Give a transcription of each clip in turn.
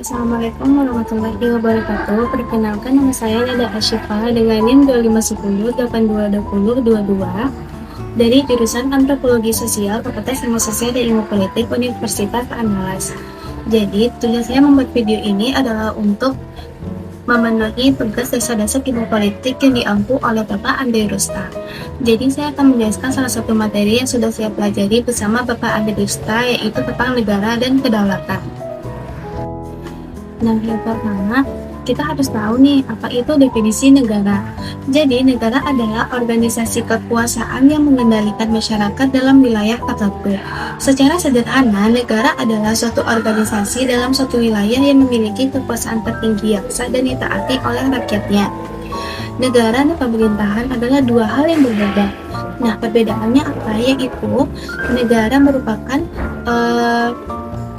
Assalamualaikum warahmatullahi wabarakatuh. Perkenalkan, nama saya Nada Asyifa dengan NIM 2510822022 dari jurusan Antropologi Sosial, Fakultas Ilmu Sosial dan Ilmu Politik, Universitas Andalas. Jadi, tujuan saya membuat video ini adalah untuk memenuhi tugas dasar-dasar ilmu politik yang diampu oleh Bapak Andri Rusta. Jadi, saya akan menjelaskan salah satu materi yang sudah saya pelajari bersama Bapak Andri Rusta, yaitu tentang negara dan kedaulatan. Nah, yang pertama, kita harus tahu nih, apa itu definisi negara. Jadi, negara adalah organisasi kekuasaan yang mengendalikan masyarakat dalam wilayah tertentu. Secara sederhana, negara adalah suatu organisasi dalam suatu wilayah yang memiliki kekuasaan tertinggi yang sah dan ditaati oleh rakyatnya. Negara dan pemerintahan adalah dua hal yang berbeda. Nah, perbedaannya apa? Yaitu, negara merupakan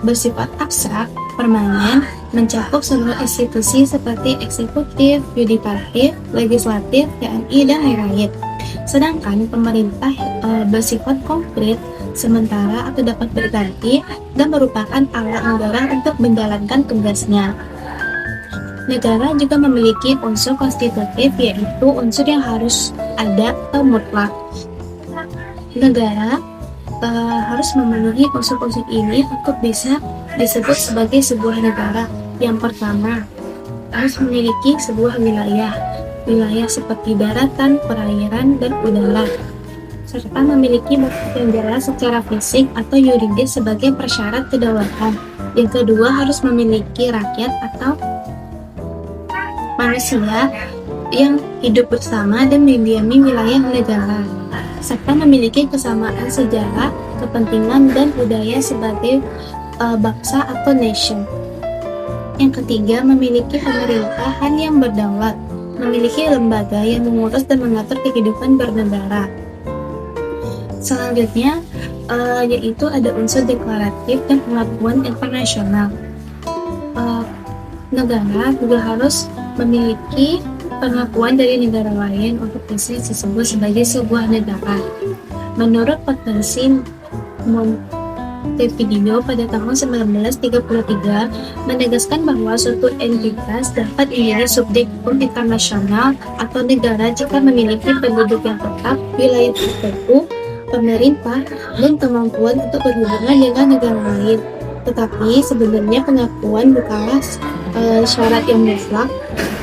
bersifat abstrak, permanen, mencakup seluruh institusi seperti eksekutif, yudikatif, legislatif, TNI, dan lain-lain. Sedangkan pemerintah bersifat konkret, sementara atau dapat berganti, dan merupakan alat negara untuk menjalankan tugasnya. Negara juga memiliki unsur konstitutif, yaitu unsur yang harus ada atau mutlak. Negara harus memenuhi unsur-unsur ini untuk bisa disebut sebagai sebuah negara. Yang pertama, harus memiliki sebuah wilayah seperti daratan, perairan, dan udara, serta memiliki batas yang jelas secara fisik atau yuridis sebagai persyarat kedaulatan. Yang kedua, harus memiliki rakyat atau manusia yang hidup bersama dan mendiami wilayah negara, serta memiliki kesamaan sejarah, kepentingan, dan budaya sebagai bangsa atau nation. Yang ketiga, memiliki pemerintahan yang berdaulat, memiliki lembaga yang mengurus dan mengatur kehidupan bernegara. Selanjutnya, yaitu ada unsur deklaratif dan pengakuan internasional. Negara juga harus memiliki pengakuan dari negara lain untuk bisa disebut sebagai sebuah negara. Menurut Potensi Montevideo pada tahun 1933 menegaskan bahwa suatu entitas dapat menjadi subjek hukum internasional atau negara jika memiliki penduduk yang tetap, wilayah tertentu, pemerintah, dan kemampuan untuk berhubungan dengan negara lain. Tetapi sebenarnya pengakuan bukanlah syarat yang mutlak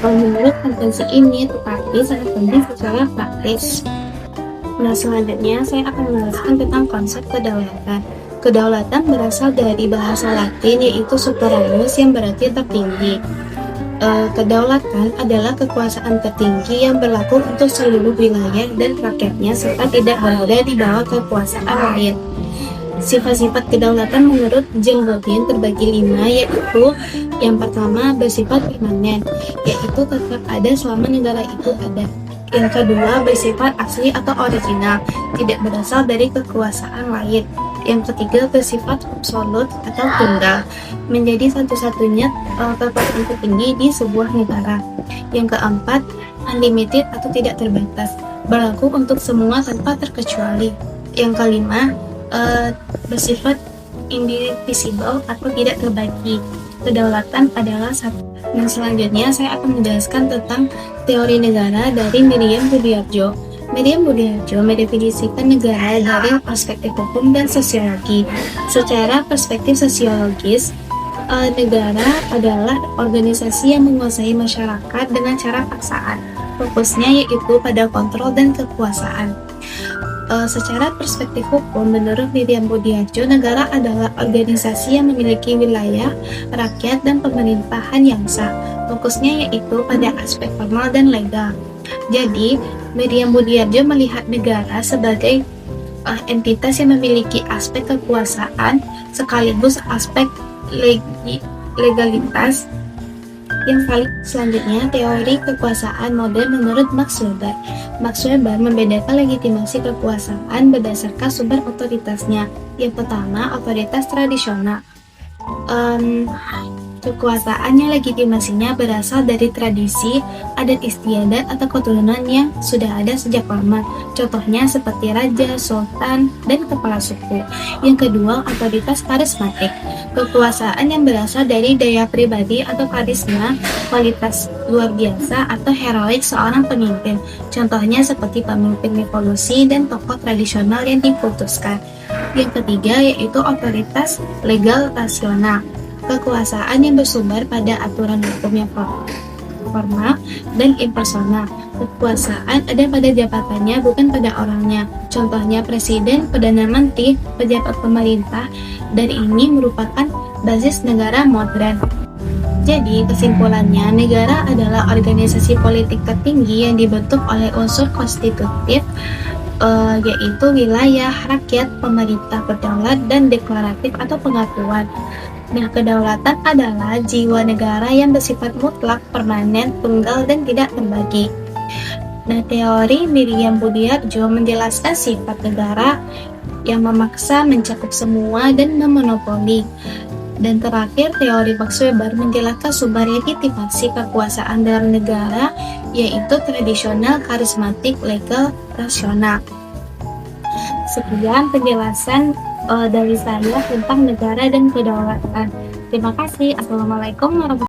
menurut konvensi ini, tetapi sangat penting secara praktis. Nah, selanjutnya saya akan menjelaskan tentang konsep kedaulatan. Kedaulatan berasal dari bahasa Latin, yaitu sovereignus, yang berarti tertinggi. Kedaulatan adalah kekuasaan tertinggi yang berlaku untuk seluruh wilayah dan rakyatnya, serta tidak berada di bawah kekuasaan lain. Sifat-sifat kedaulatan menurut Jean Bodin terbagi 5, yaitu yang pertama, bersifat permanen, yaitu tetap ada selama negara itu ada. Yang kedua, bersifat asli atau original, tidak berasal dari kekuasaan lain. Yang ketiga, bersifat absolut atau tunggal, menjadi satu-satunya kekuasaan tertinggi di sebuah negara. Yang keempat, unlimited atau tidak terbatas, berlaku untuk semua tanpa terkecuali. Yang kelima, bersifat indivisible atau tidak terbagi. Kedaulatan adalah satu. Nah, selanjutnya saya akan menjelaskan tentang teori negara dari Miriam Budiarjo. Miriam Budiarjo mendefinisikan negara dari perspektif hukum dan sosiologi. Secara perspektif sosiologis, negara adalah organisasi yang menguasai masyarakat dengan cara paksaan. Fokusnya yaitu pada kontrol dan kekuasaan. Secara perspektif hukum, menurut Miriam Budiarjo, negara adalah organisasi yang memiliki wilayah, rakyat, dan pemerintahan yang sah. Fokusnya yaitu pada aspek formal dan legal. Jadi, Miriam Budiarjo melihat negara sebagai entitas yang memiliki aspek kekuasaan sekaligus aspek legalitas. Yang selanjutnya, teori kekuasaan modern menurut Max Weber. Max Weber membedakan legitimasi kekuasaan berdasarkan sumber otoritasnya. Yang pertama, otoritas tradisional. Kekuasaannya, legitimasinya berasal dari tradisi, adat istiadat, atau keturunan yang sudah ada sejak lama. Contohnya seperti raja, sultan, dan kepala suku. Yang kedua, otoritas karismatik. Kekuasaan yang berasal dari daya pribadi atau karisma, kualitas luar biasa atau heroik seorang pemimpin. Contohnya seperti pemimpin revolusi dan tokoh tradisional yang diputuskan. Yang ketiga yaitu otoritas legal rasional. Kekuasaan yang bersumber pada aturan hukum yang formal dan impersonal. Kekuasaan ada pada jabatannya bukan pada orangnya. Contohnya presiden, perdana menteri, pejabat pemerintah, dan ini merupakan basis negara modern. Jadi, kesimpulannya, negara adalah organisasi politik tertinggi yang dibentuk oleh unsur konstitutif, yaitu wilayah, rakyat, pemerintah berdaulat, dan deklaratif atau pengakuan. Nah, kedaulatan adalah jiwa negara yang bersifat mutlak, permanen, tunggal, dan tidak terbagi. Nah, teori Miriam Budiarjo menjelaskan sifat negara yang memaksa, mencakup semua, dan memonopoli. Dan terakhir, teori Max Weber menjelaskan sumber legitimasi kekuasaan dalam negara, yaitu tradisional, karismatik, legal, rasional. Sekian penjelasan dari saya tentang negara dan kedaulatan. Terima kasih. Assalamualaikum warahmatullahi wabarakatuh.